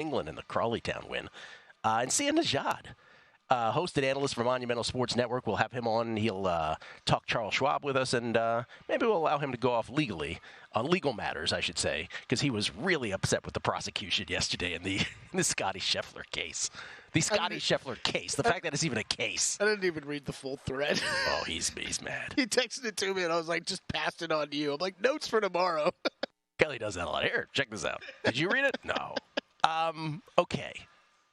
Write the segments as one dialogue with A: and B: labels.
A: England in the Crawleytown win. And Sia Najad, hosted analyst for Monumental Sports Network. We'll have him on. He'll talk Charles Schwab with us, and maybe we'll allow him to go off legally, on legal matters, I should say, because he was really upset with the prosecution yesterday in the Scottie Scheffler case. The Scottie Scheffler case. The fact that it's even a case.
B: I didn't even read the full thread.
A: Oh, he's mad.
B: He texted it to me, and I was like, just passed it on to you. I'm like, notes for tomorrow.
A: Kelly does that a lot. Here, check this out. Did you read it? No. Okay.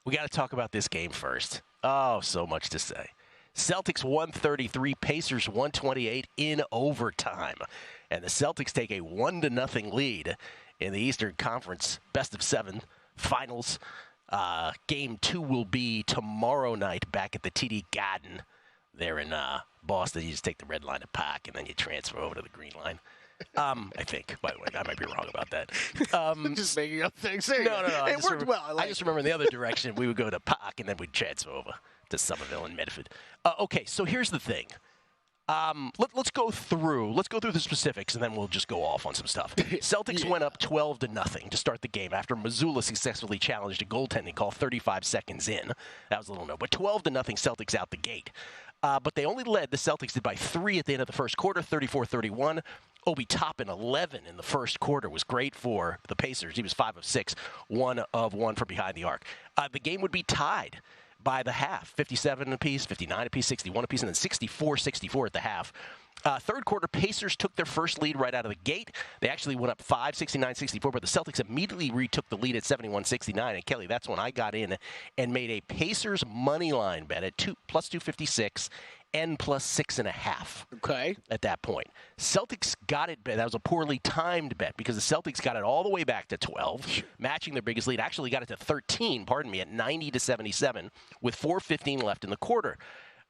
A: We got to talk about this game first. Oh, so much to say. Celtics 133, Pacers 128 in overtime. And the Celtics take a 1-0 lead in the Eastern Conference best-of-7 finals. Game 2 will be tomorrow night back at the TD Garden there in Boston. You just take the red line to Park, and then you transfer over to the green line. I think, by the way, I might be wrong about that.
B: Just making up things.
A: No.
B: It worked well.
A: I just remember in the other direction, we would go to Park, and then we'd transfer over to Somerville and Medford. Okay, so here's the thing. Let's go through the specifics, and then we'll just go off on some stuff. Celtics went up 12-0 to start the game after Mazzulla successfully challenged a goaltending call 35 seconds in. That was a little no, but 12-0 Celtics out the gate. But they only led, the Celtics did by 3 at the end of the first quarter, 34-31. Obi Toppin, 11 in the first quarter, was great for the Pacers. He was 5 of 6, 1 of 1 from behind the arc. The game would be tied by the half, 57 apiece, 59 apiece, 61 apiece, and then 64-64 at the half. Third quarter, Pacers took their first lead right out of the gate. They actually went up 5, 69-64, but the Celtics immediately retook the lead at 71-69. And, Kelly, that's when I got in and made a Pacers money line bet at plus 256 and plus 6.5.
B: Okay. At
A: that point. Celtics got it. That was a poorly timed bet because the Celtics got it all the way back to 12, matching their biggest lead. Actually got it to 13, at 90-77 with 4:15 left in the quarter.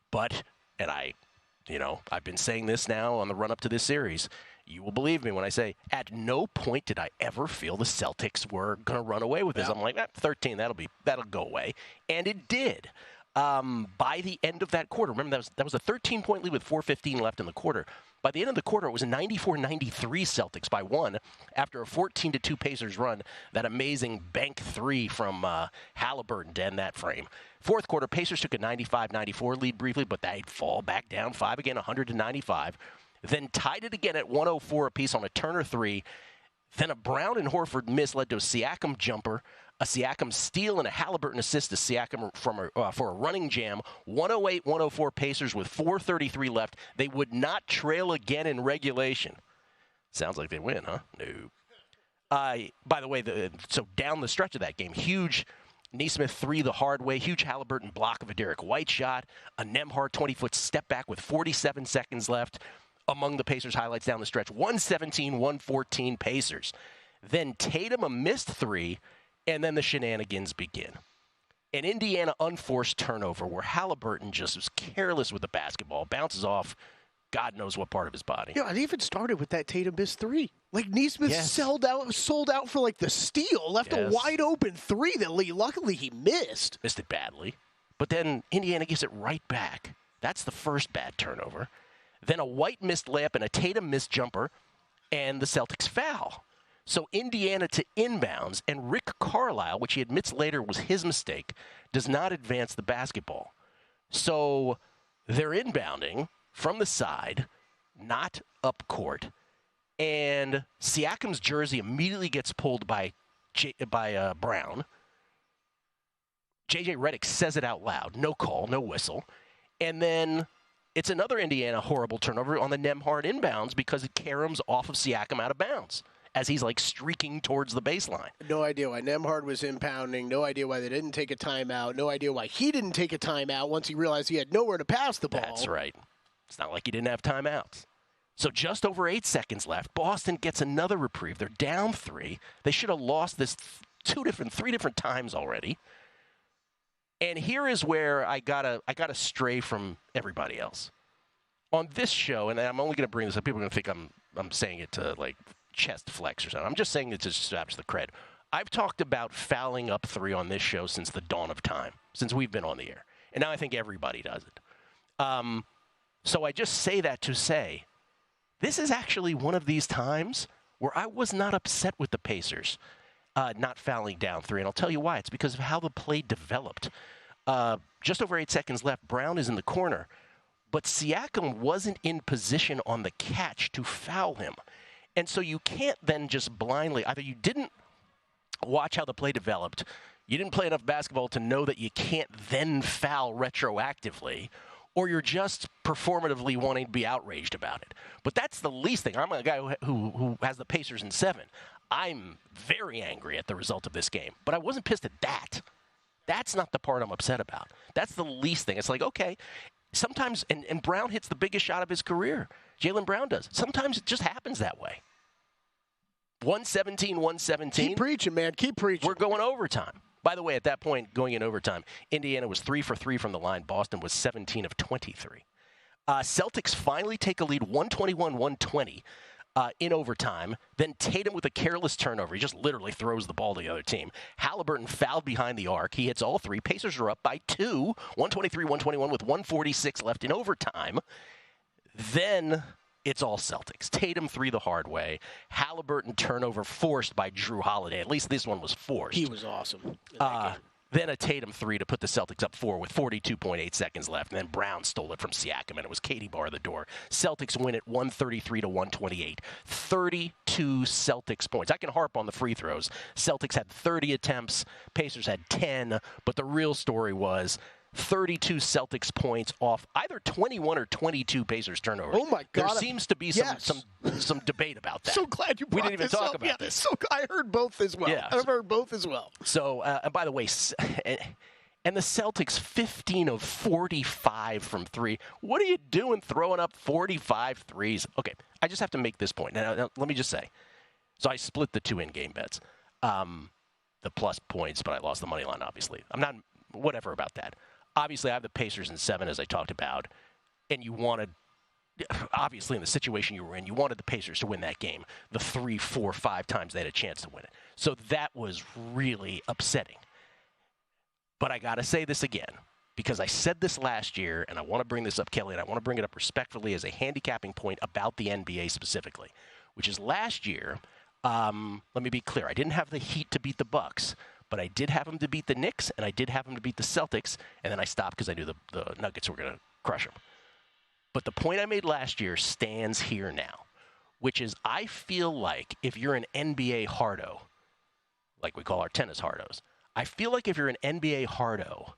A: But, and I've been saying this now on the run-up to this series. You will believe me when I say at no point did I ever feel the Celtics were going to run away with this. Yeah. I'm like, 13, that'll go away. And it did. By the end of that quarter, remember that was a 13-point lead with 4:15 left in the quarter. By the end of the quarter, it was a 94-93 Celtics by 1 after a 14-2 Pacers run, that amazing bank 3 from Halliburton to end that frame. Fourth quarter, Pacers took a 95-94 lead briefly, but they'd fall back down 5 again, 100-95. Then tied it again at 104 apiece on a Turner 3. Then a Brown and Horford miss led to a Siakam jumper, a Siakam steal, and a Halliburton assist to Siakam for a running jam. 108-104 Pacers with 4:33 left. They would not trail again in regulation. Sounds like they win, huh? No. By the way, so down the stretch of that game, huge Nesmith 3 the hard way, huge Halliburton block of a Derek White shot, a Nembhard 20-foot step back with 47 seconds left. Among the Pacers highlights down the stretch, 117-114 Pacers. Then Tatum a missed 3, and then the shenanigans begin. An Indiana unforced turnover where Halliburton just was careless with the basketball, bounces off God knows what part of his body.
B: Yeah, it even started with that Tatum missed 3. Like, Nesmith sold out for, like, the steal, left a wide open 3 that luckily he missed.
A: Missed it badly. But then Indiana gets it right back. That's the first bad turnover. Then a White missed layup and a Tatum missed jumper, and the Celtics foul. So Indiana to inbounds, and Rick Carlisle, which he admits later was his mistake, does not advance the basketball. So they're inbounding from the side, not up court, and Siakam's jersey immediately gets pulled by Brown. J.J. Redick says it out loud. No call, no whistle. And then it's another Indiana horrible turnover on the Nembhard inbounds because it caroms off of Siakam out of bounds as he's, like, streaking towards the baseline.
B: No idea why Nembhard was impounding. No idea why they didn't take a timeout. No idea why he didn't take a timeout once he realized he had nowhere to pass the ball.
A: That's right. It's not like he didn't have timeouts. So just over 8 seconds left. Boston gets another reprieve. They're down 3. They should have lost this 3 different times already. And here is where I gotta stray from everybody else. On this show, and I'm only going to bring this up, people are going to think I'm saying it to, like, chest flex or something. I'm just saying it to establish the cred. I've talked about fouling up 3 on this show since the dawn of time, since we've been on the air. And now I think everybody does it. So I just say that to say, this is actually one of these times where I was not upset with the Pacers. not fouling down three. And I'll tell you why. It's because of how the play developed. Just over 8 seconds left. Brown is in the corner. But Siakam wasn't in position on the catch to foul him. And so you can't then just blindly, either you didn't watch how the play developed, you didn't play enough basketball to know that you can't then foul retroactively, or you're just performatively wanting to be outraged about it. But that's the least thing. I'm a guy who has the Pacers in 7. I'm very angry at the result of this game, but I wasn't pissed at that. That's not the part I'm upset about. That's the least thing. It's like, okay, sometimes, and Brown hits the biggest shot of his career. Jaylen Brown does. Sometimes it just happens that way. 117.
B: Keep preaching, man. Keep preaching.
A: We're going overtime. By the way, at that point, going in overtime, Indiana was 3 for 3 from the line. Boston was 17 of 23. Celtics finally take a lead, 121-120 in overtime. Then Tatum with a careless turnover. He just literally throws the ball to the other team. Halliburton fouled behind the arc. He hits all three. Pacers are up by 2, 123-121 with 1:46 left in overtime. Then it's all Celtics. Tatum 3 the hard way. Halliburton turnover forced by Drew Holiday. At least this one was forced.
B: He was awesome.
A: Then a Tatum 3 to put the Celtics up 4 with 42.8 seconds left. And then Brown stole it from Siakam, and it was Katie bar the door. Celtics win it 133-128. 32 Celtics points. I can harp on the free throws. Celtics had 30 attempts. Pacers had 10. But the real story was 32 Celtics points off either 21 or 22 Pacers turnovers.
B: Oh, my God.
A: There seems to be some debate about that.
B: So glad you brought
A: We didn't even talk about this.
B: So I heard both as well.
A: Yeah.
B: I've heard both as well.
A: So, and by the way, and the Celtics 15 of 45 from 3. What are you doing throwing up 45 threes? Okay, I just have to make this point. Now, let me just say. So I split the 2 in-game bets. The plus points, but I lost the money line, obviously. I'm not, whatever about that. Obviously, I have the Pacers in 7, as I talked about, and you wanted, obviously, in the situation you were in, you wanted the Pacers to win that game the 3, 4, 5 times they had a chance to win it. So that was really upsetting. But I got to say this again, because I said this last year, and I want to bring this up, Kelly, and I want to bring it up respectfully as a handicapping point about the NBA specifically, which is last year, let me be clear, I didn't have the Heat to beat the Bucks. But I did have them to beat the Knicks, and I did have them to beat the Celtics, and then I stopped because I knew the Nuggets were going to crush them. But the point I made last year stands here now, which is I feel like if you're an NBA hardo, like we call our tennis hardos, I feel like if you're an NBA hardo,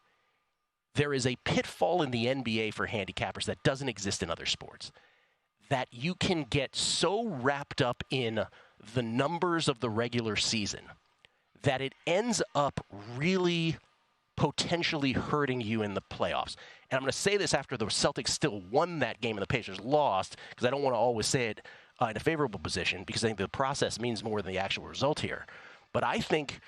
A: there is a pitfall in the NBA for handicappers that doesn't exist in other sports, that you can get so wrapped up in the numbers of the regular season that it ends up really potentially hurting you in the playoffs. And I'm going to say this after the Celtics still won that game and the Pacers lost, because I don't want to always say it in a favorable position, because I think the process means more than the actual result here. But I think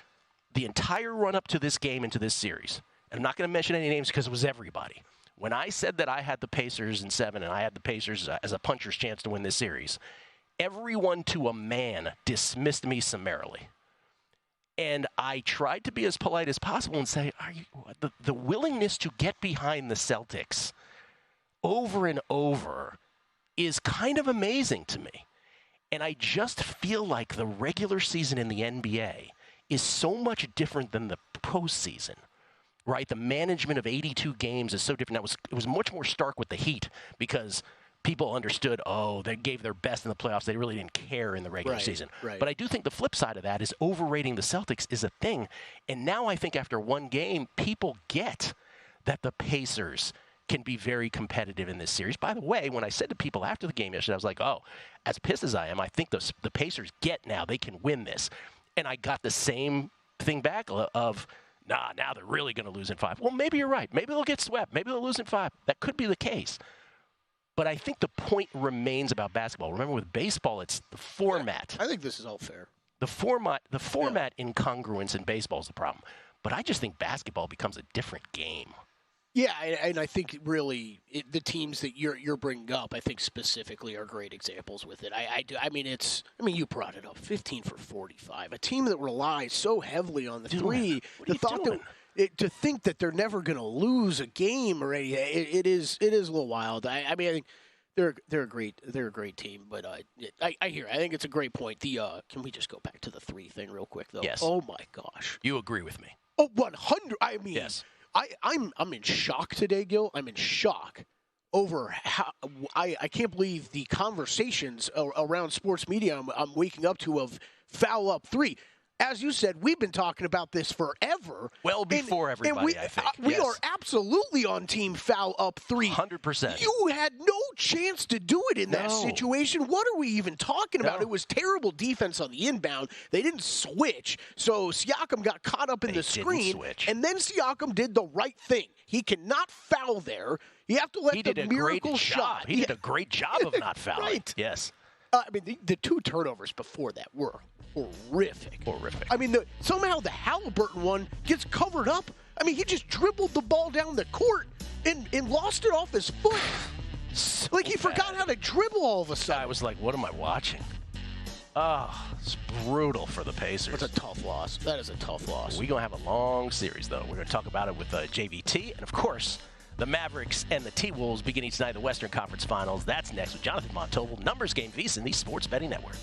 A: the entire run-up to this game and to this series, and I'm not going to mention any names because it was everybody. When I said that I had the Pacers in 7 and I had the Pacers as a puncher's chance to win this series, everyone to a man dismissed me summarily. And I tried to be as polite as possible and say, the willingness to get behind the Celtics over and over is kind of amazing to me. And I just feel like the regular season in the NBA is so much different than the postseason, right? The management of 82 games is so different. It was much more stark with the Heat because people understood, they gave their best in the playoffs. They really didn't care in the regular season.
B: Right.
A: But I do think the flip side of that is overrating the Celtics is a thing. And now I think after one game, people get that the Pacers can be very competitive in this series. By the way, when I said to people after the game yesterday, I was like, as pissed as I am, I think the Pacers get now. They can win this. And I got the same thing back of, now they're really going to lose in 5. Well, maybe you're right. Maybe they'll get swept. Maybe they'll lose in 5. That could be the case. But I think the point remains about basketball. Remember, with baseball, it's the format.
B: I think this is all fair.
A: The format incongruence in baseball is the problem. But I just think basketball becomes a different game.
B: Yeah, and I think really the teams that you're bringing up, I think specifically are great examples with it. I mean, you brought it up, 15 for 45, a team that relies so heavily on the three. To think that they're never going to lose a game or anything, it is a little wild. I mean, I think They're a great team, but I hear. I think it's a great point. Can we just go back to the 3 thing real quick though?
A: Yes.
B: Oh my gosh.
A: You agree with me?
B: Oh, 100. I mean,
A: yes.
B: I'm in shock today, Gill. I'm in shock over how I can't believe the conversations around sports media I'm waking up to of foul up 3. As you said, we've been talking about this forever.
A: Well before everybody, I think.
B: We are absolutely on team foul up 3.
A: 100%.
B: You had no chance to do it in that situation. What are we even talking about? It was terrible defense on the inbound. They didn't switch. So Siakam got caught up in the screen. And then Siakam did the right thing. He cannot foul there. You have to let the miracle shot.
A: He did a great job of not fouling.
B: Right.
A: Yes.
B: I mean, the 2 turnovers before that were horrific.
A: Horrific.
B: I mean, somehow the Halliburton one gets covered up. I mean, he just dribbled the ball down the court and lost it off his foot. Like he forgot how to dribble all of a sudden.
A: I was like, what am I watching? Oh, it's brutal for the Pacers.
B: That's a tough loss. That is a tough loss.
A: We're going to have a long series, though. We're going to talk about it with JVT. And, of course, the Mavericks and the T-Wolves beginning tonight in the Western Conference Finals. That's next with Jonathan Von Tobel. Numbers Game VSiN, the Sports Betting Network.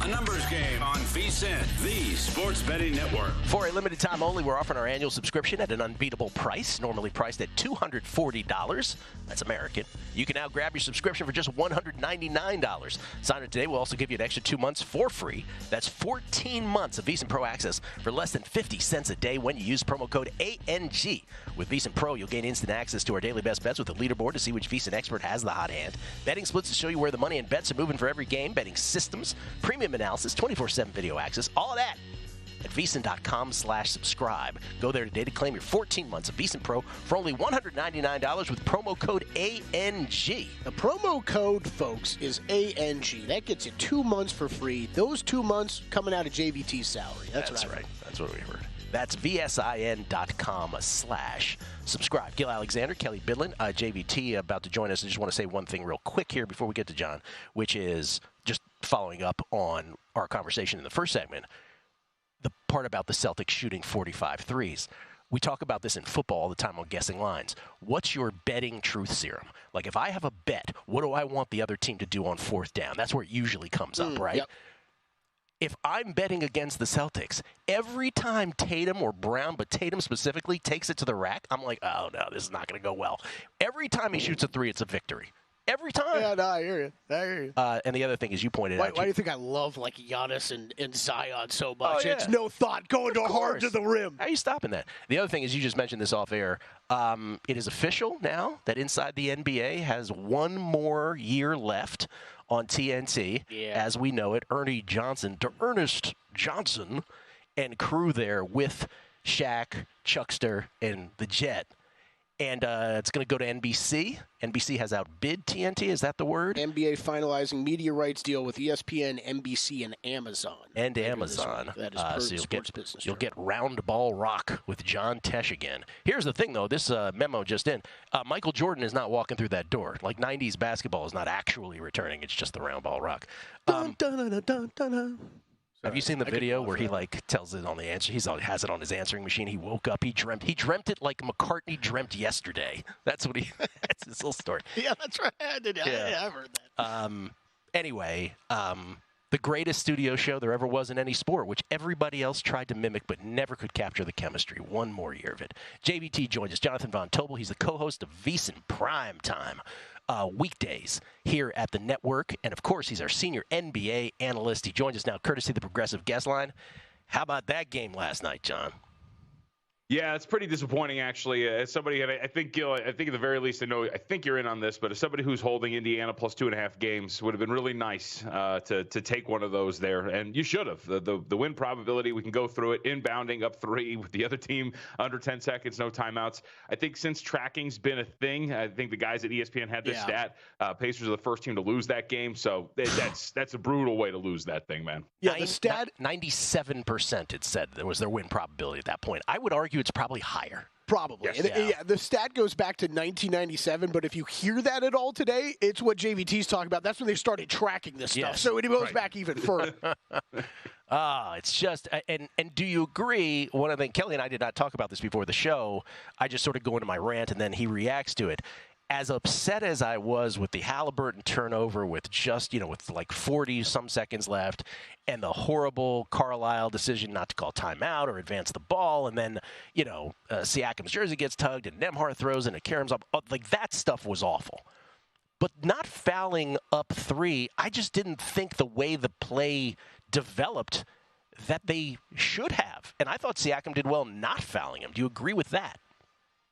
C: A numbers game on VSiN, the Sports Betting Network.
A: For a limited time only, we're offering our annual subscription at an unbeatable price, normally priced at $240. That's American. You can now grab your subscription for just $199. Sign up today. We'll also give you an extra 2 months for free. That's 14 months of VSiN Pro access for less than 50 cents a day when you use promo code ANG. With VSiN Pro, you'll gain instant access to our daily best bets with a leaderboard to see which VSiN expert has the hot hand. Betting splits to show you where the money and bets are moving for every game. Betting systems, premium analysis, 24/7 video access, all of that at VSiN.com/subscribe. Go there today to claim your 14 months of VSiN Pro for only $199 with promo code ANG.
B: The promo code, folks, is ANG. That gets you 2 months for free. Those 2 months coming out of JVT's salary. That's right.
A: That's what we heard. That's VSIN.com/subscribe. Gill Alexander, Kelly Bidlin, JVT about to join us. I just want to say one thing real quick here before we get to John, which is just following up on our conversation in the first segment, the part about the Celtics shooting 45 threes. We talk about this in football all the time on guessing lines. What's your betting truth serum? Like if I have a bet, what do I want the other team to do on 4th down? That's where it usually comes up, right?
B: Yep.
A: If I'm betting against the Celtics, every time Tatum or Brown, but Tatum specifically, takes it to the rack, I'm like, oh, no, this is not going to go well. Every time he shoots a 3, it's a victory. Every time.
B: Yeah, no, I hear you.
A: And the other thing is you pointed out.
B: Why do you think I love like Giannis and Zion so much?
A: Oh, yeah.
B: It's no thought going hard to the rim.
A: How are you stopping that? The other thing is you just mentioned this off air. It is official now that Inside the NBA has 1 more year left on TNT, as we know it. Ernest Johnson, and crew there with Shaq, Chuckster, and the Jet. And it's going to go to NBC. NBC has outbid TNT. Is that the word?
B: NBA finalizing media rights deal with ESPN, NBC, and Amazon.
A: And Amazon.
B: That is per
A: so
B: sports business.
A: You'll get round ball rock with John Tesh again. Here's the thing, though. This memo just in. Michael Jordan is not walking through that door. Like 90s basketball is not actually returning. It's just the round ball rock.
B: Dun, dun, dun, dun, dun, dun.
A: Have you seen the video where he tells it on the answer? He has it on his answering machine. He woke up. He dreamt it like McCartney dreamt yesterday. That's what that's his little story.
B: Yeah, that's right. I've heard that.
A: Anyway, the greatest studio show there ever was in any sport, which everybody else tried to mimic but never could capture the chemistry. 1 more year of it. JVT joins us. Jonathan Von Tobel. He's the co-host of VSiN Prime Time. Weekdays here at the network. And, of course, he's our senior NBA analyst. He joins us now courtesy of the Progressive Guest Line. How about that game last night, John?
D: Yeah, it's pretty disappointing, actually. As somebody, and I think, Gil, I think at the very least, I think you're in on this, but as somebody who's holding Indiana plus 2.5 games, would have been really nice to take one of those there, and you should have. The win probability, we can go through it, inbounding up 3 with the other team under 10 seconds, no timeouts. I think since tracking's been a thing, I think the guys at ESPN had this stat. Pacers are the first team to lose that game, so that's a brutal way to lose that thing, man.
B: Yeah, the stat
A: 97%. It said there was their win probability at that point. I would argue argue it's probably higher.
B: Probably.
D: Yes.
B: Yeah, the stat goes back to 1997, but if you hear that at all today, it's what JVT's talking about. That's when they started tracking this stuff.
A: Yes.
B: So it goes back even further.
A: It's just, and do you agree? One of the things, Kelly and I did not talk about this before the show. I just sort of go into my rant, and then he reacts to it. As upset as I was with the Halliburton turnover with just, with like 40-some seconds left and the horrible Carlisle decision not to call timeout or advance the ball, and then, Siakam's jersey gets tugged and Nembhard throws and it caroms up. Like, that stuff was awful. But not fouling up 3, I just didn't think the way the play developed that they should have. And I thought Siakam did well not fouling him. Do you agree with that?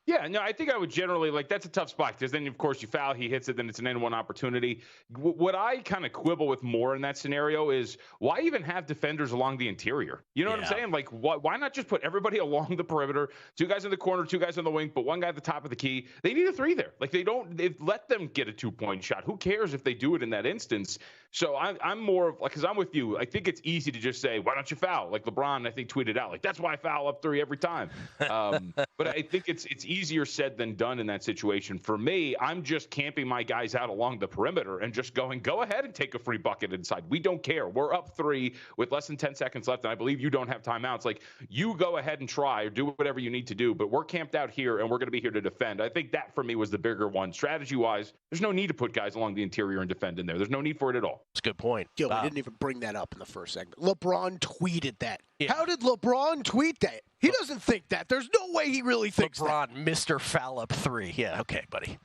D: Yeah, no, I think I would generally, that's a tough spot because then, of course, you foul, he hits it, then it's an N1 opportunity. What I kind of quibble with more in that scenario is why even have defenders along the interior? You know what I'm saying? Like, why not just put everybody along the perimeter, 2 guys in the corner, 2 guys on the wing, but 1 guy at the top of the key? They need a 3 there. Like, they've let them get a 2-point shot. Who cares if they do it in that instance? So I'm more of, because I'm with you. I think it's easy to just say, why don't you foul? Like LeBron, I think, tweeted out, like, that's why I foul up 3 every time. But I think it's easier said than done in that situation. For me, I'm just camping my guys out along the perimeter and just going, go ahead and take a free bucket inside. We don't care. We're up 3 with less than 10 seconds left, and I believe you don't have timeouts. Like, you go ahead and try or do whatever you need to do, but we're camped out here, and we're going to be here to defend. I think that, for me, was the bigger one. Strategy-wise, there's no need to put guys along the interior and defend in there. There's no need for it at all.
A: That's a good point.
B: Gill, we didn't even bring that up in the first segment. LeBron tweeted that. Yeah. How did LeBron tweet that? He doesn't think that. There's no way he really thinks
A: LeBron,
B: that.
A: Mr. Foul up 3. Yeah, okay, buddy.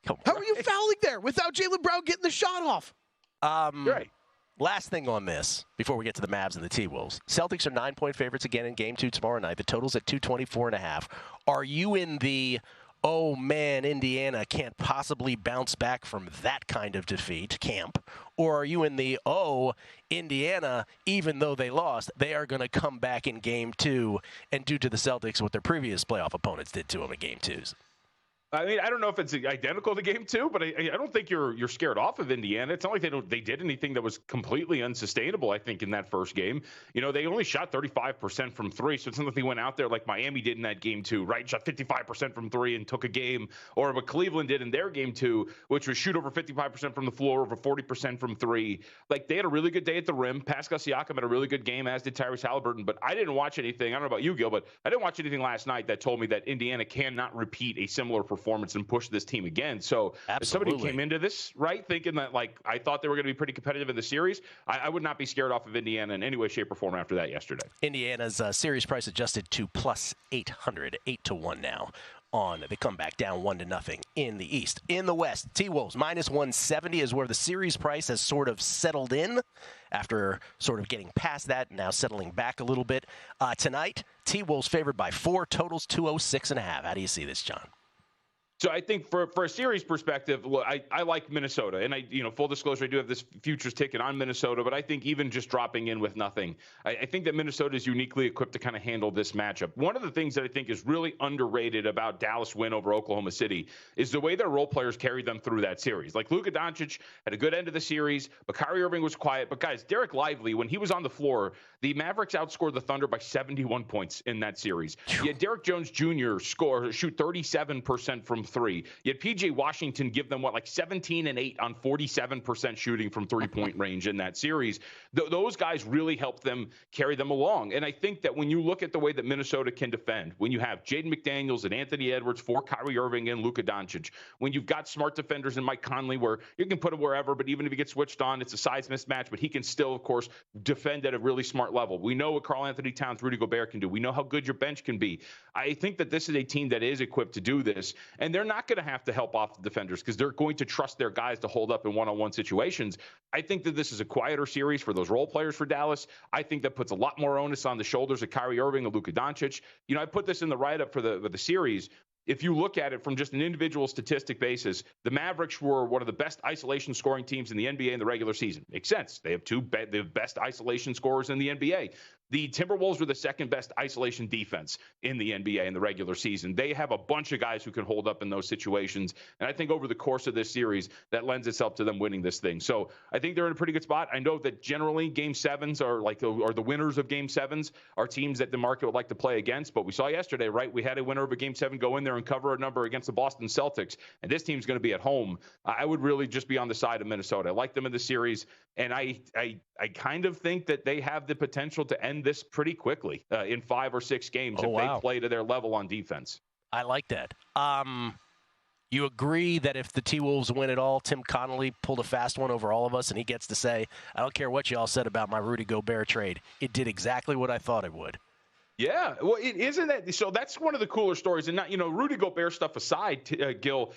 B: How are you fouling there without Jaylen Brown getting the shot off?
D: Right.
A: Last thing on this, before we get to the Mavs and the T-Wolves. Celtics are 9-point favorites again in Game 2 tomorrow night. The total's at 224.5. Are you in the, oh, man, Indiana can't possibly bounce back from that kind of defeat camp? Or are you in the, oh, Indiana, even though they lost, they are going to come back in Game 2 and do to the Celtics what their previous playoff opponents did to them in Game 2s?
D: I mean, I don't know if it's identical to Game 2, but I don't think you're scared off of Indiana. It's not like they did anything that was completely unsustainable, I think, in that first game. They only shot 35% from 3, so it's not like they went out there like Miami did in that Game 2, right? Shot 55% from 3 and took a game, or what Cleveland did in their Game 2, which was shoot over 55% from the floor, over 40% from 3. Like, they had a really good day at the rim. Pascal Siakam had a really good game, as did Tyrese Halliburton, but I didn't watch anything. I don't know about you, Gil, but I didn't watch anything last night that told me that Indiana cannot repeat a similar performance and push this team again. So as somebody who came into this, right, thinking that, like, I thought they were going to be pretty competitive in the series, I would not be scared off of Indiana in any way, shape, or form after that yesterday.
A: Indiana's series price adjusted to plus 800, 8-1 now. They come back down 1-0 in the East. In the West, T-Wolves minus 170 is where the series price has sort of settled in after sort of getting past that and now settling back a little bit. Tonight, T-Wolves favored by 4, totals 206.5. How do you see this, John?
D: So I think for a series perspective, I like Minnesota, and full disclosure, I do have this futures ticket on Minnesota, but I think even just dropping in with nothing, I think that Minnesota is uniquely equipped to kind of handle this matchup. One of the things that I think is really underrated about Dallas' win over Oklahoma City is the way their role players carried them through that series. Like, Luka Doncic had a good end of the series, but Kyrie Irving was quiet. But guys, Derek Lively, when he was on the floor, the Mavericks outscored the Thunder by 71 points in that series. Yet Derek Jones Jr. shoot 37% from 3. Yet PJ Washington give them, 17 and 8 on 47% shooting from 3-point range in that series. Those guys really helped them carry them along. And I think that when you look at the way that Minnesota can defend, when you have Jaden McDaniels and Anthony Edwards for Kyrie Irving and Luka Doncic, when you've got smart defenders in Mike Conley where you can put him wherever, but even if he gets switched on, it's a size mismatch, but he can still, of course, defend at a really smart level. We know what Karl Anthony Towns, Rudy Gobert can do. We know how good your bench can be. I think that this is a team that is equipped to do this, and they're not going to have to help off the defenders because they're going to trust their guys to hold up in one-on-one situations. I think that this is a quieter series for those role players for Dallas. I think that puts a lot more onus on the shoulders of Kyrie Irving and Luka Doncic. I put this in the write-up for the series. If you look at it from just an individual statistic basis, the Mavericks were one of the best isolation scoring teams in the NBA in the regular season. Makes sense. They have the best isolation scorers in the NBA. The Timberwolves were the second best isolation defense in the NBA in the regular season. They have a bunch of guys who can hold up in those situations. And I think over the course of this series, that lends itself to them winning this thing. So I think they're in a pretty good spot. I know that generally Game 7s are the winners of Game 7s are teams that the market would like to play against. But we saw yesterday, right? We had a winner of a Game 7 go in there and cover a number against the Boston Celtics. And this team's going to be at home. I would really just be on the side of Minnesota. I like them in the series. And I kind of think that they have the potential to end this pretty quickly in 5 or 6 games if they play to their level on defense.
A: I like that. You agree that if the T-Wolves win it all, Tim Connolly pulled a fast one over all of us, and he gets to say, I don't care what y'all said about my Rudy Gobert trade. It did exactly what I thought it would.
D: Yeah, well, isn't that so? That's one of the cooler stories. And not, Rudy Gobert stuff aside, Gill,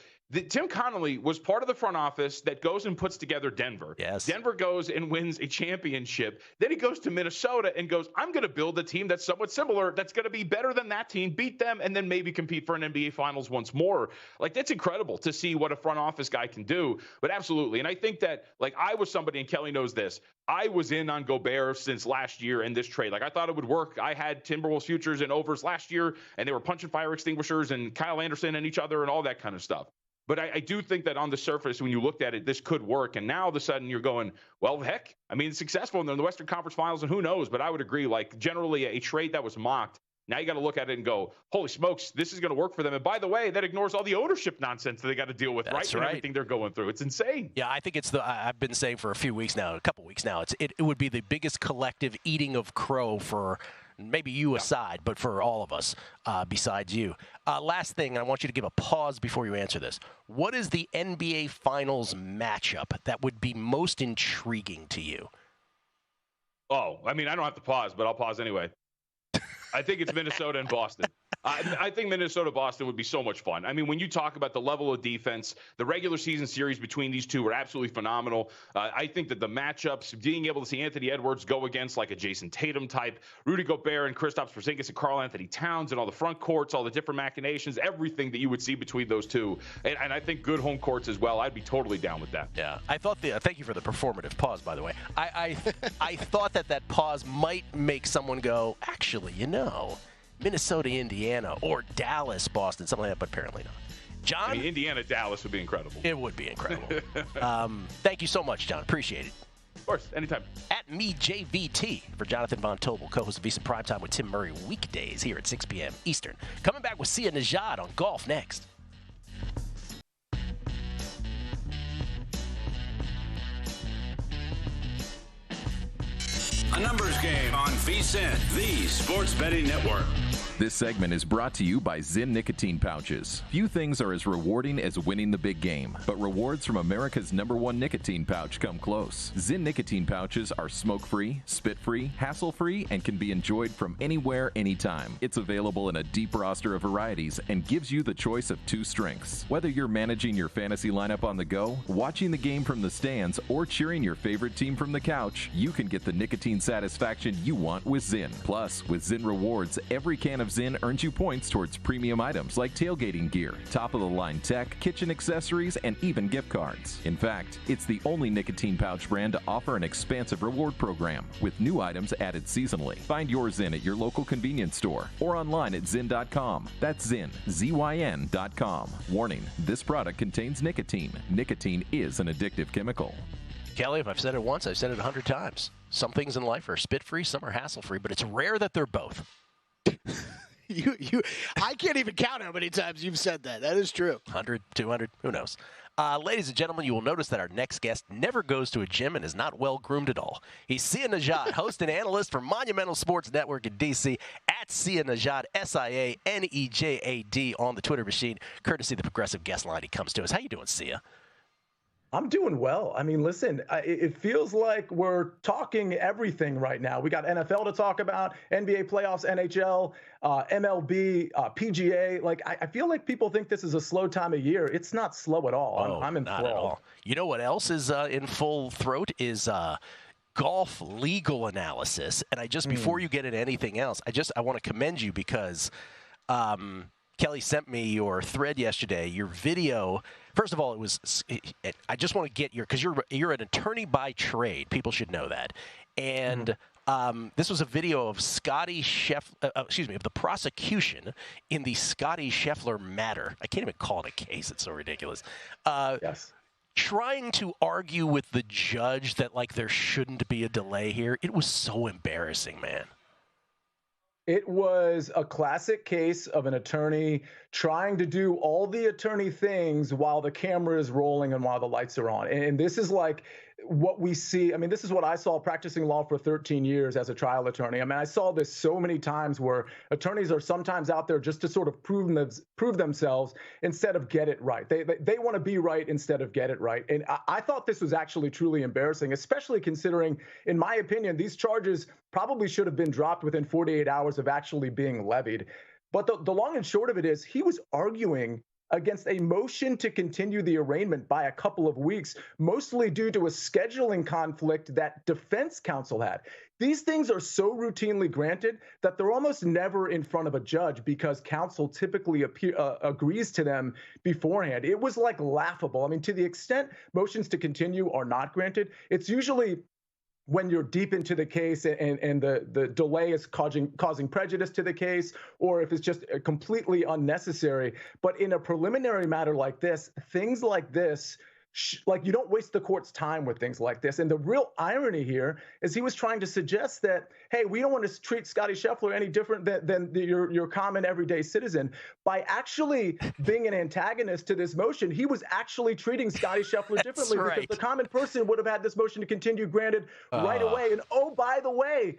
D: Tim Connolly was part of the front office that goes and puts together Denver.
A: Yes.
D: Denver goes and wins a championship. Then he goes to Minnesota and goes, I'm going to build a team that's somewhat similar, that's going to be better than that team, beat them, and then maybe compete for an NBA Finals once more. Like, that's incredible to see what a front office guy can do. But absolutely. And I think that, I was somebody, and Kelly knows this, I was in on Gobert since last year in this trade. I thought it would work. I had Timberwolves futures and overs last year, and they were punching fire extinguishers and Kyle Anderson and each other and all that kind of stuff. But I do think that on the surface, when you looked at it, this could work. And now all of a sudden you're going, well, heck, it's successful in the Western Conference Finals, and who knows? But I would agree, generally a trade that was mocked, now you got to look at it and go, holy smokes, this is going to work for them. And by the way, that ignores all the ownership nonsense that they got to deal with, right? And everything they're going through. It's insane.
A: Yeah, I think it's I've been saying for a couple weeks now, it would be the biggest collective eating of crow for maybe you aside, but for all of us besides you. Last thing, I want you to give a pause before you answer this. What is the NBA Finals matchup that would be most intriguing to you?
D: Oh, I don't have to pause, but I'll pause anyway. I think it's Minnesota and Boston. I think Minnesota-Boston would be so much fun. When you talk about the level of defense, the regular season series between these two were absolutely phenomenal. I think that the matchups, being able to see Anthony Edwards go against a Jason Tatum type, Rudy Gobert and Kristaps Porzingis and Karl Anthony Towns and all the front courts, all the different machinations, everything that you would see between those two. And I think good home courts as well. I'd be totally down with that.
A: Yeah. I thought thank you for the performative pause, by the way. I thought that pause might make someone go, actually, Minnesota, Indiana, or Dallas, Boston, something like that, but apparently not. John?
D: Indiana, Dallas would be incredible.
A: It would be incredible. Thank you so much, John. Appreciate it.
D: Of course, anytime.
A: At me, JVT, for Jonathan Von Tobel, co-host of VSiN Primetime with Tim Murray, weekdays here at 6 p.m. Eastern. Coming back with Sia Nejad on golf next.
C: A numbers game on VSiN, the sports betting network.
E: This segment is brought to you by ZYN nicotine pouches. Few things are as rewarding as winning the big game, but rewards from America's #1 nicotine pouch come close. ZYN nicotine pouches are smoke-free, spit-free, hassle-free, and can be enjoyed from anywhere, anytime. It's available in a deep roster of varieties and gives you the choice of 2 strengths. Whether you're managing your fantasy lineup on the go, watching the game from the stands, or cheering your favorite team from the couch, you can get the nicotine satisfaction you want with ZYN. Plus, with ZYN Rewards, every can of ZYN earns you points towards premium items like tailgating gear, top-of-the-line tech, kitchen accessories, and even gift cards. In fact, it's the only nicotine pouch brand to offer an expansive reward program, with new items added seasonally. Find your ZYN at your local convenience store or online at ZYN.com. That's ZYN, ZYN.com. Warning, this product contains nicotine. Nicotine is an addictive chemical.
A: Kelly, if I've said it once, I've said it 100 times. Some things in life are spit-free, some are hassle-free, but it's rare that they're both.
B: I can't even count how many times you've said that. That is true.
A: 100, 200, who knows? Ladies and gentlemen, you will notice that our next guest never goes to a gym and is not well-groomed at all. He's Sia Nejad, host and analyst for Monumental Sports Network in D.C. at Sia Nejad, SIANEJAD on the Twitter machine, courtesy of the Progressive Guest Line. He comes to us. How you doing, Sia?
F: I'm doing well. Listen, it feels like we're talking everything right now. We got NFL to talk about, NBA playoffs, NHL, MLB, PGA. I feel like people think this is a slow time of year. It's not slow at all. I'm enthralled.
A: Not at all. You know what else is in full throat is golf legal analysis. And before you get into anything else, I want to commend you because Kelly sent me your thread yesterday, your video. First of all, I just want to get because you're an attorney by trade. People should know that. And This was a video of of the prosecution in the Scottie Scheffler matter. I can't even call it a case. It's so ridiculous.
F: Yes.
A: Trying to argue with the judge that, like, there shouldn't be a delay here. It was so embarrassing, man.
F: It was a classic case of an attorney trying to do all the attorney things while the camera is rolling and while the lights are on. And this is like what we see. I mean, this is what I saw practicing law for 13 years as a trial attorney. I mean, I saw this so many times where attorneys are sometimes out there just to sort of prove themselves instead of get it right. They want to be right instead of get it right. And I thought this was actually truly embarrassing, especially considering, in my opinion, these charges probably should have been dropped within 48 hours of actually being levied. But the long and short of it is he was arguing against a motion to continue the arraignment by a couple of weeks, mostly due to a scheduling conflict that defense counsel had. These things are so routinely granted that they're almost never in front of a judge because counsel typically agrees to them beforehand. It was like laughable. I mean, to the extent motions to continue are not granted, it's usually when you're deep into the case and the delay is causing prejudice to the case, or if it's just completely unnecessary. But in a preliminary matter like this, things like this, like, you don't waste the court's time with things like this. And the real irony here is he was trying to suggest that, hey, we don't want to treat Scottie Scheffler any different than your common everyday citizen. By actually being an antagonist to this motion, he was actually treating Scottie Scheffler differently because the common person would have had this motion to continue granted right away. And oh, by the way,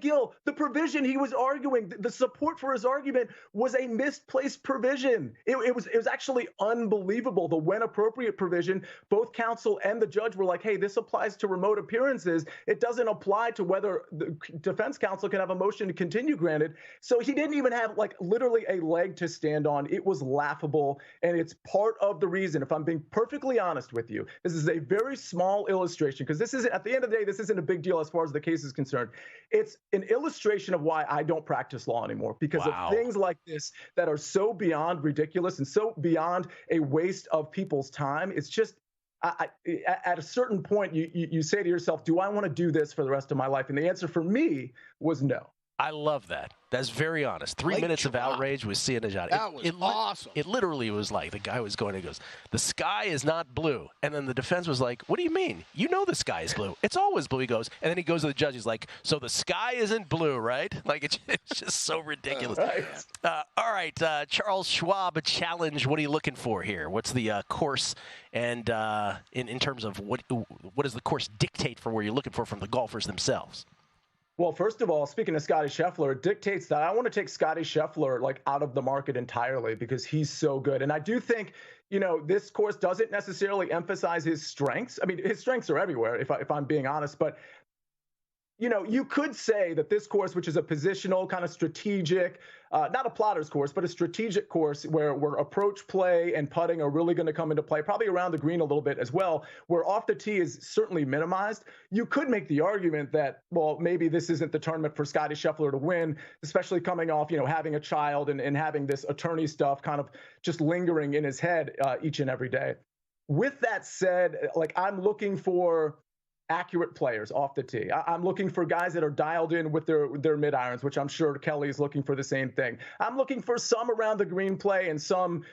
F: Gill, the provision he was arguing, the support for his argument was a misplaced provision. It was actually unbelievable. The when appropriate provision, both counsel and the judge were like, hey, this applies to remote appearances. It doesn't apply to whether the defense counsel can have a motion to continue granted. So he didn't even have, like, literally a leg to stand on. It was laughable. And it's part of the reason, if I'm being perfectly honest with you, this is a very small illustration, because this isn't, at the end of the day, this isn't a big deal as far as the case is concerned. It's an illustration of why I don't practice law anymore, because of things like this that are so beyond ridiculous and so beyond a waste of people's time. It's just, at a certain point, you say to yourself, do I want to do this for the rest of my life? And the answer for me was no.
A: I love that. That's very honest. 3 minutes of outrage with Cianajani.
B: That was awesome.
A: It literally was like, the guy was going, he goes, the sky is not blue. And then the defense was like, what do you mean? You know the sky is blue. It's always blue, he goes. And then he goes to the judge, he's like, so the sky isn't blue, right? Like, it's just so ridiculous. All right, Charles Schwab, a challenge. What are you looking for here? What's the course? And in terms of what does the course dictate for where you're looking for from the golfers themselves?
F: Well, first of all, speaking of Scottie Scheffler, it dictates that I want to take Scottie Scheffler, like, out of the market entirely because he's so good. And I do think, this course doesn't necessarily emphasize his strengths. I mean, his strengths are everywhere, if I'm being honest. But, you could say that this course, which is a positional kind of strategic, not a plotter's course, but a strategic course where approach play and putting are really going to come into play, probably around the green a little bit as well, where off the tee is certainly minimized. You could make the argument that, well, maybe this isn't the tournament for Scottie Scheffler to win, especially coming off, having a child and having this attorney stuff kind of just lingering in his head each and every day. With that said, like, I'm looking for accurate players off the tee. I'm looking for guys that are dialed in with their mid irons, which I'm sure Kelly is looking for the same thing. I'm looking for some around the green play and some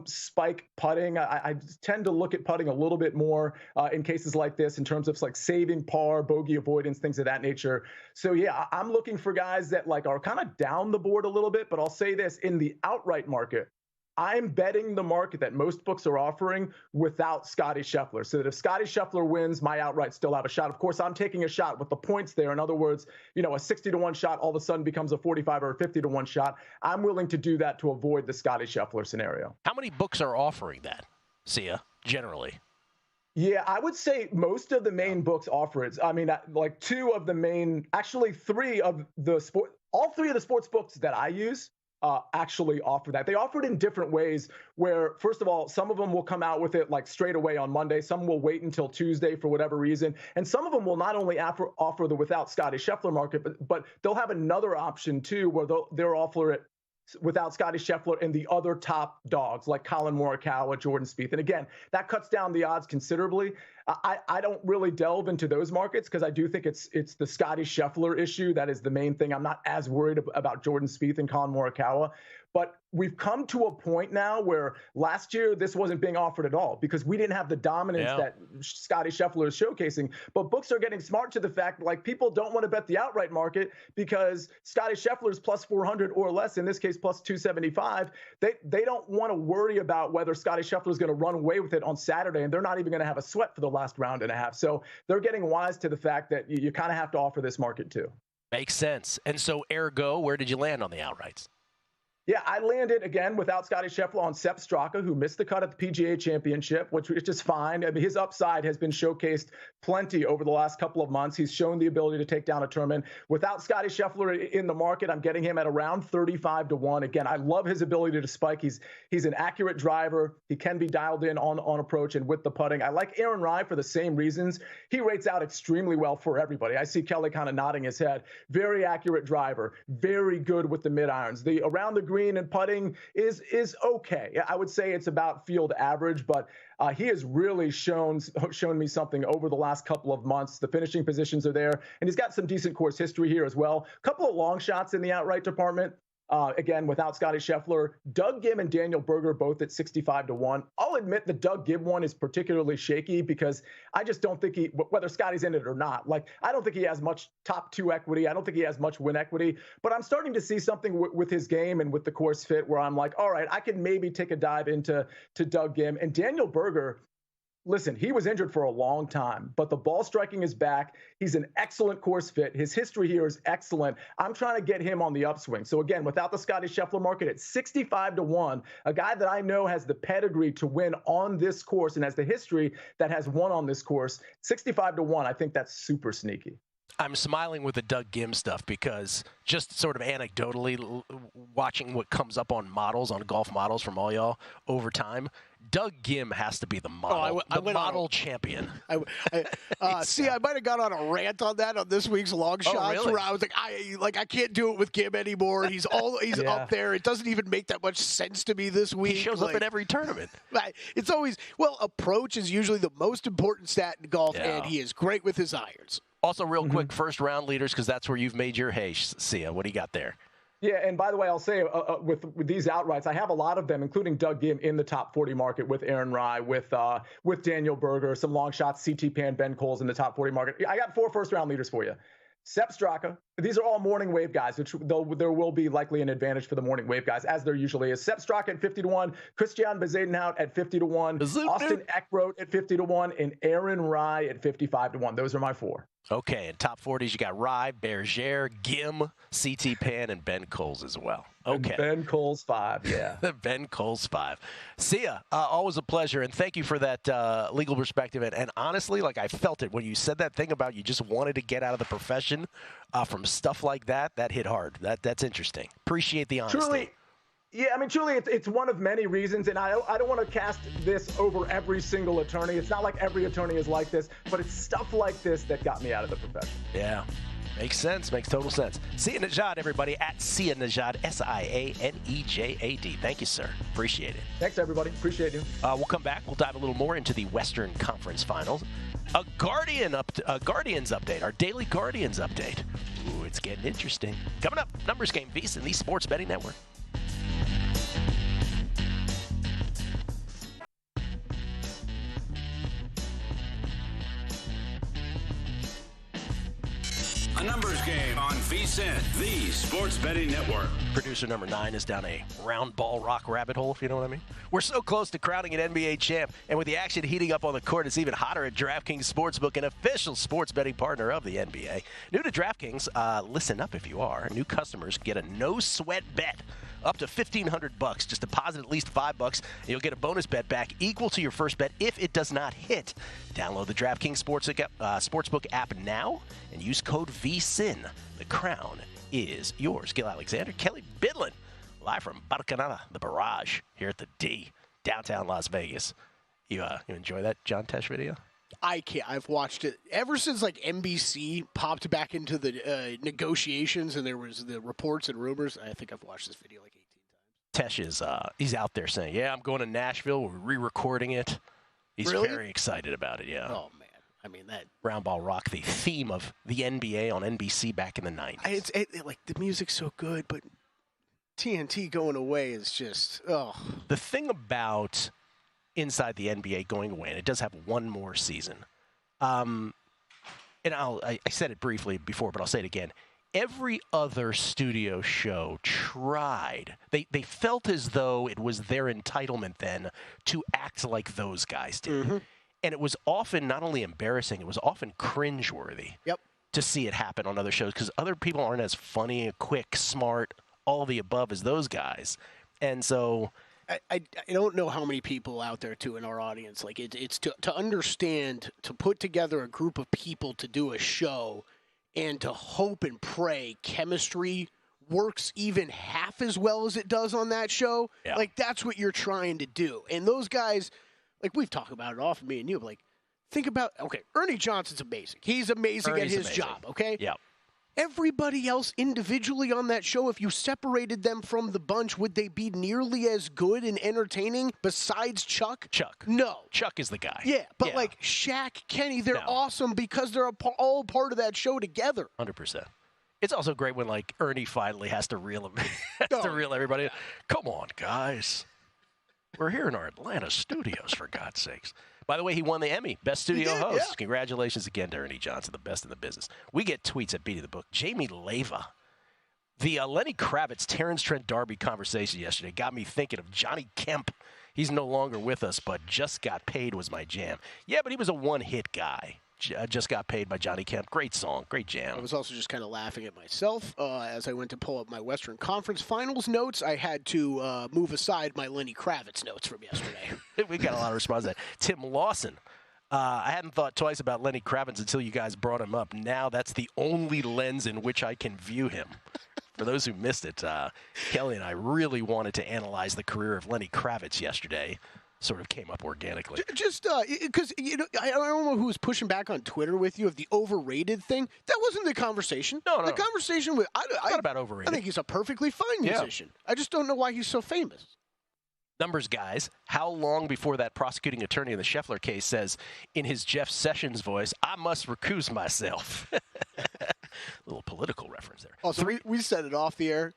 F: spike putting. I tend to look at putting a little bit more in cases like this in terms of, like, saving par, bogey avoidance, things of that nature. So yeah, I'm looking for guys that, like, are kind of down the board a little bit. But I'll say this, in the outright market, I'm betting the market that most books are offering without Scottie Scheffler. So that if Scottie Scheffler wins, my outright still have a shot. Of course, I'm taking a shot with the points there. In other words, a 60-1 shot all of a sudden becomes a 45 or a 50-1 shot. I'm willing to do that to avoid the Scottie Scheffler scenario.
A: How many books are offering that, Sia, generally?
F: Yeah, I would say most of the main books offer it. I mean, like three of the sports books that I use actually offer that. They offer it in different ways where, first of all, some of them will come out with it, like, straight away on Monday. Some will wait until Tuesday for whatever reason. And some of them will not only offer the without Scottie Scheffler market, but they'll have another option too, where they'll offer it without Scottie Scheffler and the other top dogs like Colin Morikawa, Jordan Spieth. And again, that cuts down the odds considerably. I don't really delve into those markets because I do think it's the Scottie Scheffler issue that is the main thing. I'm not as worried about Jordan Spieth and Colin Morikawa. But we've come to a point now where last year this wasn't being offered at all because we didn't have the dominance that Scottie Scheffler is showcasing. But books are getting smart to the fact like people don't want to bet the outright market because Scottie Scheffler is plus 400 or less, in this case plus 275. They don't want to worry about whether Scottie Scheffler is going to run away with it on Saturday, and they're not even going to have a sweat for the last round and a half. So they're getting wise to the fact that you kind of have to offer this market too.
A: Makes sense. And so ergo, where did you land on the outrights?
F: Yeah, I landed, again, without Scottie Scheffler on Sepp Straka, who missed the cut at the PGA Championship, which is just fine. I mean, his upside has been showcased plenty over the last couple of months. He's shown the ability to take down a tournament. Without Scottie Scheffler in the market, I'm getting him at around 35-1. Again, I love his ability to spike. He's an accurate driver. He can be dialed in on approach and with the putting. I like Aaron Rai for the same reasons. He rates out extremely well for everybody. I see Kelly kind of nodding his head. Very accurate driver. Very good with the mid irons. The around the green and putting is okay. I would say it's about field average, but he has really shown me something over the last couple of months. The finishing positions are there, and he's got some decent course history here as well. A couple of long shots in the outright department. Again, without Scottie Scheffler, Doug Ghim and Daniel Berger both at 65-1. I'll admit the Doug Ghim one is particularly shaky because I just don't think whether Scottie's in it or not, I don't think he has much top two equity. I don't think he has much win equity, but I'm starting to see something with his game and with the course fit where I'm like, all right, I can maybe take a dive into Doug Ghim. And Daniel Berger, listen, he was injured for a long time, but the ball striking is back. He's an excellent course fit. His history here is excellent. I'm trying to get him on the upswing. So again, without the Scottie Scheffler market at 65-1, a guy that I know has the pedigree to win on this course and has the history that has won on this course, 65-1, I think that's super sneaky.
A: I'm smiling with the Doug Ghim stuff because just sort of anecdotally watching what comes up on models, on golf models from all y'all over time, Doug Ghim has to be the model, model champion.
B: I might have got on a rant on that on this week's long shots
A: really?
B: where I was like, I can't do it with Ghim anymore. He's up there. It doesn't even make that much sense to me this week.
A: He shows up at every tournament.
B: It's always, approach is usually the most important stat in golf, and he is great with his irons.
A: Also, real quick, first round leaders, because that's where you've made your hay, Sia. What do you got there?
F: Yeah, and by the way, I'll say with these outrights, I have a lot of them, including Doug Ghim in the top 40 market with Aaron Rai, with Daniel Berger, some long shots, CT Pan, Ben Coles in the top 40 market. I got 4 first-round leaders for you. Sepp Straka. These are all morning wave guys, which there will be likely an advantage for the morning wave guys, as there usually is. Sepp Straka at 50-1, Christian Bezuidenhout at 50-1, Austin Eckroat at 50-1, and Aaron Rai at 55-1. Those are my 4.
A: Okay, in top 40s, you got Rai, Berger, Ghim, CT Pan, and Ben Coles as well. Okay.
F: Ben Coles 5, yeah.
A: Ben Coles 5. Sia, always a pleasure, and thank you for that legal perspective. And honestly, I felt it when you said that thing about you just wanted to get out of the profession from stuff like that. That hit hard. That's interesting. Appreciate the honesty.
F: Truly. Yeah, truly, it's one of many reasons, and I don't want to cast this over every single attorney. It's not like every attorney is like this, but it's stuff like this that got me out of the profession.
A: Yeah, makes sense. Makes total sense. Sia Nejad, everybody, at Sia Nejad, SIANEJAD. Thank you, sir. Appreciate it.
F: Thanks, everybody. Appreciate you.
A: We'll come back. We'll dive a little more into the Western Conference Finals. A Guardians update, our daily Guardians update. Ooh, it's getting interesting. Coming up, Numbers Game VSiN, the Sports Betting Network.
C: A numbers game on VSiN, the Sports Betting Network.
A: Producer number 9 is down a round ball rock rabbit hole, if you know what I mean. We're so close to crowning an NBA champ, and with the action heating up on the court, it's even hotter at DraftKings Sportsbook, an official sports betting partner of the NBA. New to DraftKings, listen up if you are. New customers get a no-sweat bet up to $1,500. Just deposit at least $5, and you'll get a bonus bet back equal to your first bet if it does not hit. Download the DraftKings Sportsbook app now and use code VSiN. The crown is yours. Gill Alexander, Kelly Bidlin, live from Barcanada, the Barrage, here at the D, downtown Las Vegas. You enjoy that John Tesh video?
B: I can't. I've watched it ever since NBC popped back into the negotiations and there was the reports and rumors. I think I've watched this video 18
A: Tesh is he's out there saying, "Yeah, I'm going to Nashville. We're re-recording it." He's
B: Really?
A: very excited about it. Yeah.
B: Oh man, I mean that
A: Round Ball Rock, the theme of the NBA on NBC back in the 90s.
B: It's like the music's so good, but TNT going away is just
A: The thing about Inside the NBA going away, and it does have one more season. And I said it briefly before, but I'll say it again. Every other studio show tried. They felt as though it was their entitlement then to act like those guys did.
B: Mm-hmm.
A: And it was often not only embarrassing, it was often cringeworthy.
B: Yep.
A: To see it happen on other shows because other people aren't as funny, quick, smart, all the above as those guys. And so
B: I don't know how many people out there too in our audience like it's to understand, to put together a group of people to do a show and to hope and pray chemistry works even half as well as it does on that show.
A: Yeah.
B: Like that's what you're trying to do. And those guys, like we've talked about it often, me and you, like think about, okay, Ernie Johnson's amazing. He's amazing
A: Ernie's
B: at his
A: amazing.
B: job, okay?
A: Yeah.
B: Everybody else individually on that show, if you separated them from the bunch, would they be nearly as good and entertaining besides Chuck?
A: Chuck.
B: No.
A: Chuck is the guy.
B: Yeah, but like Shaq, Kenny, they're
A: No.
B: awesome because they're all part of that show together.
A: 100%. It's also great when like Ernie finally has to reel him,
B: Oh,
A: reel everybody in. Come on, guys. We're here in our Atlanta studios, for God's sakes. By the way, he won the Emmy, Best Studio
B: did,
A: Host.
B: yeah.
A: Congratulations again to Ernie Johnson, the best in the business. We get tweets at Beating the Book. Jamie Leva. The Lenny Kravitz, Terrence Trent D'Arby conversation yesterday got me thinking of Johnny Kemp. He's no longer with us, but Just Got Paid was my jam. Yeah, but he was a one-hit guy. Just Got Paid by Johnny Kemp. Great song, great jam.
B: I was also just kind of laughing at myself as I went to pull up my Western Conference Finals notes. I had to move aside my Lenny Kravitz notes from yesterday.
A: We got a lot of response to that. Tim Lawson. I hadn't thought twice about Lenny Kravitz until you guys brought him up. Now that's the only lens in which I can view him. For those who missed it, Kelly and I really wanted to analyze the career of Lenny Kravitz yesterday. Sort of came up organically.
B: Just because I don't know who was pushing back on Twitter with you of the overrated thing. That wasn't the conversation.
A: No.
B: The conversation was
A: Not about overrated.
B: I think he's a perfectly fine musician. I just don't know why he's so famous.
A: Numbers guys, how long before that prosecuting attorney in the Scheffler case says in his Jeff Sessions voice, "I must recuse myself." Little political reference there.
B: Also, we said it off the air.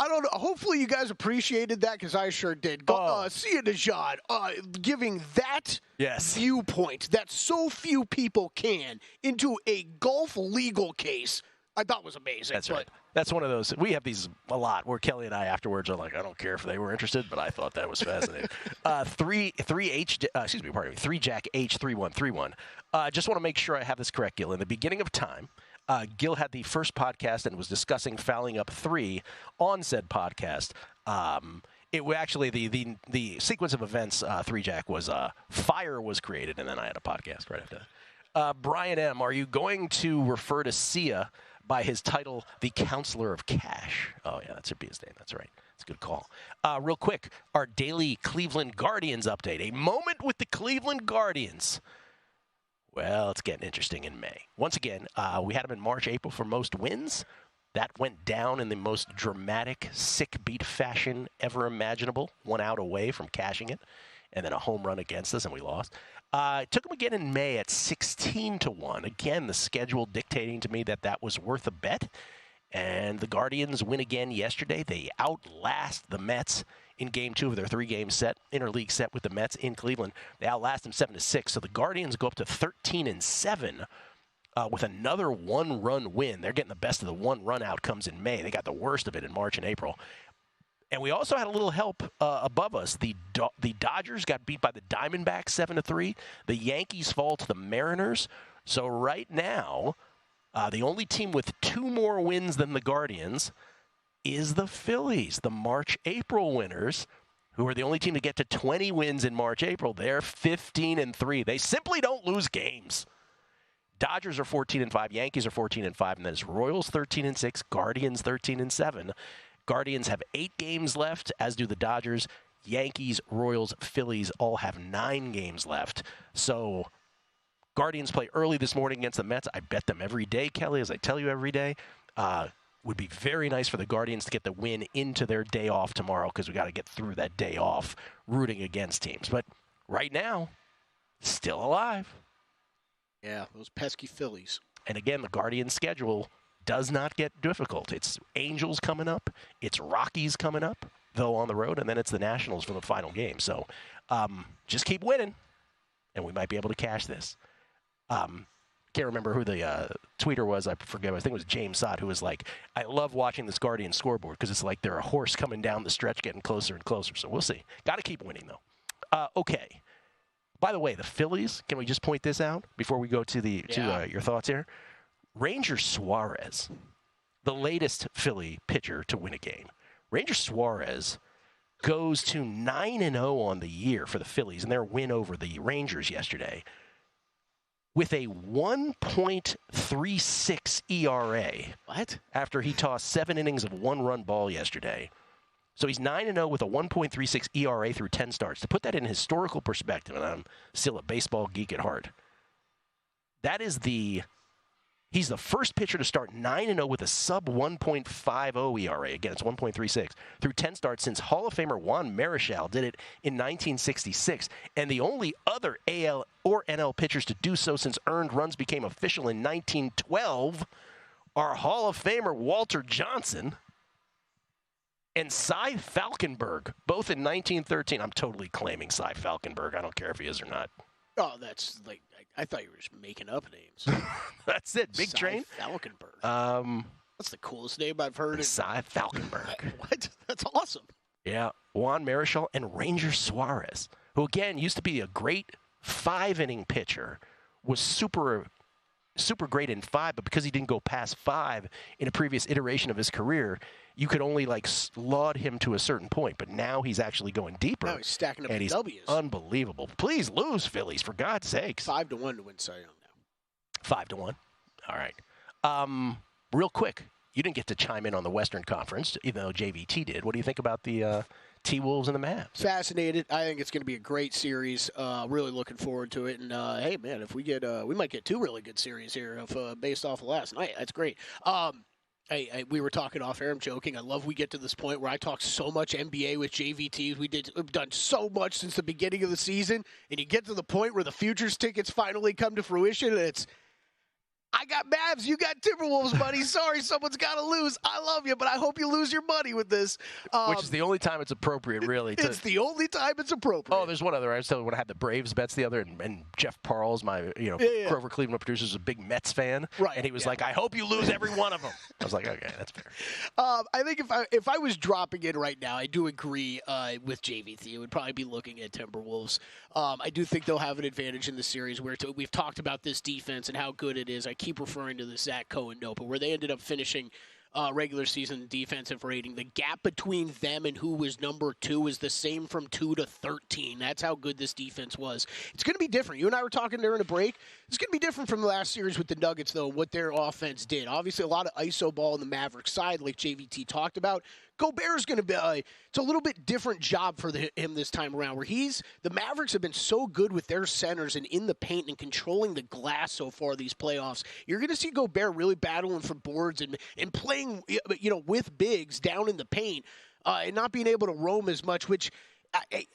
B: I don't know. Hopefully, you guys appreciated that because I sure did. Sia Nejad giving that viewpoint that so few people can into a golf legal case, I thought was amazing.
A: That's right. That's one of those. We have these a lot where Kelly and I afterwards are like, I don't care if they were interested, but I thought that was fascinating. 3 Jack H 3131. Just want to make sure I have this correct, Gill. In the beginning of time, Gill had the first podcast and was discussing fouling up 3 on said podcast. It was actually the sequence of events. 3 Jack was fire was created, and then I had a podcast right after that. Brian M., are you going to refer to Sia by his title, The Counselor of Cash? Oh yeah, that should be his name. That's right. That's a good call. Real quick, our daily Cleveland Guardians update. A moment with the Cleveland Guardians. Well, it's getting interesting in May. Once again, we had them in March, April for most wins. That went down in the most dramatic, sick beat fashion ever imaginable. 1 out away from cashing it, and then a home run against us, and we lost. Took them again in May at 16-1. Again, the schedule dictating to me that was worth a bet. And the Guardians win again yesterday. They outlast the Mets in Game 2 of their 3-game set, interleague set with the Mets in Cleveland. They outlast them 7-6. So the Guardians go up to 13-7 with another 1-run win. They're getting the best of the 1-run outcomes in May. They got the worst of it in March and April. And we also had a little help above us. The Dodgers got beat by the Diamondbacks 7-3. The Yankees fall to the Mariners. So right now, the only team with 2 more wins than the Guardians is the Phillies, the March-April winners, who are the only team to get to 20 wins in March-April. They're 15-3. They simply don't lose games. Dodgers are 14-5. Yankees are 14-5. And then it's Royals 13-6. Guardians 13-7. Guardians have 8 games left, as do the Dodgers. Yankees, Royals, Phillies all have 9 games left. So Guardians play early this morning against the Mets. I bet them every day, Kelly, as I tell you every day. Would be very nice for the Guardians to get the win into their day off tomorrow because we got to get through that day off rooting against teams. But right now, still alive.
B: Yeah, those pesky Phillies.
A: And again, the Guardians' schedule does not get difficult. It's Angels coming up. It's Rockies coming up, though on the road. And then it's the Nationals for the final game. So just keep winning, and we might be able to cash this. Can't remember who the tweeter was. I forget. I think it was James Sott, who was like, I love watching this Guardian scoreboard because it's like they're a horse coming down the stretch getting closer and closer. So we'll see. Got to keep winning, though. Okay. By the way, the Phillies, can we just point this out before we go to your thoughts here? Ranger Suarez, the latest Philly pitcher to win a game. Ranger Suarez goes to 9-0 on the year for the Phillies in their win over the Rangers yesterday, with a 1.36 ERA.
B: What?
A: After he tossed 7 innings of 1-run ball yesterday. So he's 9-0 with a 1.36 ERA through 10 starts. To put that in historical perspective, and I'm still a baseball geek at heart, he's the first pitcher to start 9-0 with a sub 1.50 ERA. Again, it's 1.36 through 10 starts since Hall of Famer Juan Marichal did it in 1966. And the only other AL or NL pitchers to do so since earned runs became official in 1912 are Hall of Famer Walter Johnson and Cy Falkenberg, both in 1913. I'm totally claiming Cy Falkenberg. I don't care if he is or not.
B: Oh, that's like, I thought you were just making up names.
A: That's it. Big
B: Cy
A: Train.
B: Falkenberg. That's the coolest name I've heard.
A: Cy Falkenberg.
B: What? That's awesome.
A: Yeah. Juan Marichal and Ranger Suarez, who, again, used to be a great 5-inning pitcher, was super great in 5, but because he didn't go past 5 in a previous iteration of his career, you could only laud him to a certain point. But now he's actually going deeper.
B: Now he's stacking up
A: and he's
B: W's.
A: Unbelievable. Please lose, Phillies, for God's sakes.
B: 5-1 to win Cy Young now.
A: 5-1. All right. Real quick, you didn't get to chime in on the Western Conference, even though JVT did. What do you think about the T-Wolves and the Mavs?
B: Fascinated. I think it's going to be a great series. Really looking forward to it. And, hey, man, if we get we might get 2 really good series here based off of last night. That's great. We were talking off air. I'm joking. I love we get to this point where I talk so much NBA with JVT. We've done so much since the beginning of the season. And you get to the point where the futures tickets finally come to fruition, and it's, I got Mavs, you got Timberwolves, buddy. Sorry, someone's got to lose. I love you, but I hope you lose your money with this.
A: Which is the only time it's appropriate, really.
B: It's the only time it's appropriate.
A: Oh, there's one other. I was telling you when I had the Braves bets the other, and Jeff Parles, my Grover Cleveland producer, is a big Mets fan,
B: right?
A: And he was like, "I hope you lose every one of them." I was like, "Okay, that's fair."
B: I think if I was dropping in right now, I do agree with JVT. It would probably be looking at Timberwolves. I do think they'll have an advantage in the series where we've talked about this defense and how good it is. I keep referring to the Zach Cohen note, but where they ended up finishing regular season defensive rating, the gap between them and who was number 2 is the same from 2 to 13. That's how good this defense was. It's going to be different. You and I were talking during a break. It's going to be different from the last series with the Nuggets, though, what their offense did. Obviously, a lot of ISO ball on the Mavericks side, like JVT talked about. Gobert's going to be it's a little bit different job for him this time around, where the Mavericks have been so good with their centers and in the paint and controlling the glass so far these playoffs. You're going to see Gobert really battling for boards and playing with bigs down in the paint and not being able to roam as much, which I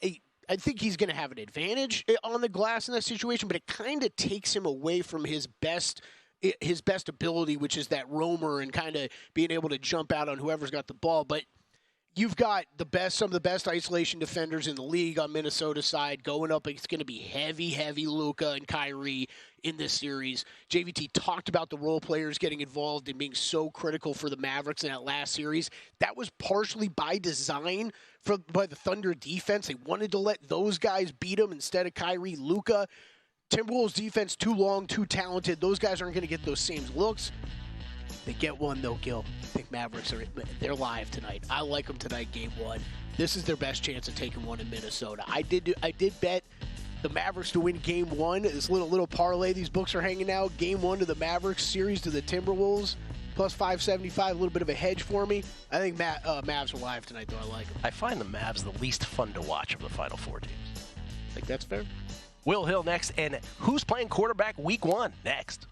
B: think he's going to have an advantage on the glass in that situation, but it kind of takes him away from his best ability, which is that roamer and kind of being able to jump out on whoever's got the ball. But you've got some of the best isolation defenders in the league on Minnesota's side going up. It's going to be heavy Luka and Kyrie in this series. JVT talked about the role players getting involved and being so critical for the Mavericks in that last series. That was partially by design by the Thunder defense. They wanted to let those guys beat them instead of Kyrie, Luka. Timberwolves defense too long, too talented. Those guys aren't going to get those same looks. They get one, though, Gill. I think Mavericks they're live tonight. I like them tonight, game 1. This is their best chance of taking one in Minnesota. I did bet the Mavericks to win game 1. This little parlay these books are hanging out. Game 1 to the Mavericks, series to the Timberwolves, plus 575, a little bit of a hedge for me. I think Mavs are live tonight, though. I like them.
A: I find the Mavs the least fun to watch of the Final Four teams.
B: I think that's fair.
A: Will Hill next, and who's playing quarterback week 1 next?